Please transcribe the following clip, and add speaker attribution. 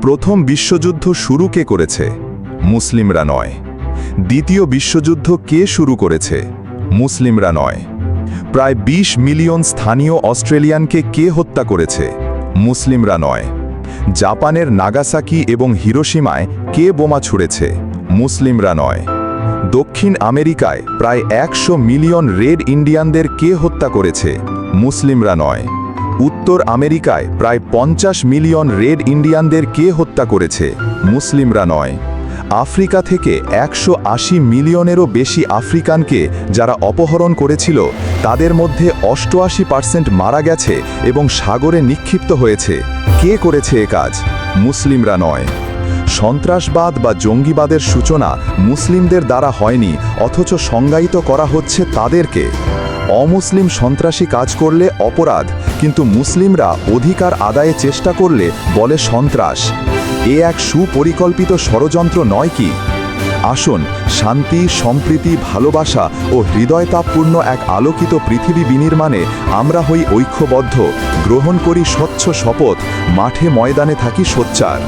Speaker 1: প্রথম বিশ্বযুদ্ধ শুরু কে করেছে? মুসলিমরা নয়। দ্বিতীয় বিশ্বযুদ্ধ কে শুরু করেছে? মুসলিমরা নয়। প্রায় ২০ মিলিয়ন স্থানীয় অস্ট্রেলিয়ানকে কে হত্যা করেছে? মুসলিমরা নয়। জাপানের নাগাসাকি এবং হিরোশিমায় কে বোমা ছুঁড়েছে? মুসলিমরা নয়। দক্ষিণ আমেরিকায় প্রায় ১০০ মিলিয়ন রেড ইন্ডিয়ানদের কে হত্যা করেছে? মুসলিমরা নয়। উত্তর আমেরিকায় প্রায় ৫০ মিলিয়ন রেড ইন্ডিয়ানদের কে হত্যা করেছে? মুসলিমরা নয়। আফ্রিকা থেকে ১৮০ মিলিয়নেরও বেশি আফ্রিকানকে যারা অপহরণ করেছিল, তাদের মধ্যে ৮৮% মারা গেছে এবং সাগরে নিক্ষিপ্ত হয়েছে। কে করেছে এ কাজ? মুসলিমরা নয়। সন্ত্রাসবাদ বা জঙ্গিবাদের সূচনা মুসলিমদের দ্বারা হয়নি, অথচ সংজ্ঞায়িত করা হচ্ছে তাদেরকে। অমুসলিম সন্ত্রাসী কাজ করলে অপরাধ, কিন্তু মুসলিমরা অধিকার আদায়ে চেষ্টা করলে বলে সন্ত্রাস। এ এক সুপরিকল্পিত ষড়যন্ত্র নয় কি? আসুন শান্তি, সম্প্রীতি, ভালোবাসা ও হৃদয়তাপপূর্ণ এক আলোকিত পৃথিবী বিনির্মাণে আমরা হই ঐক্যবদ্ধ, গ্রহণ করি স্বচ্ছ শপথ, মাঠে ময়দানে থাকি সোচ্চার।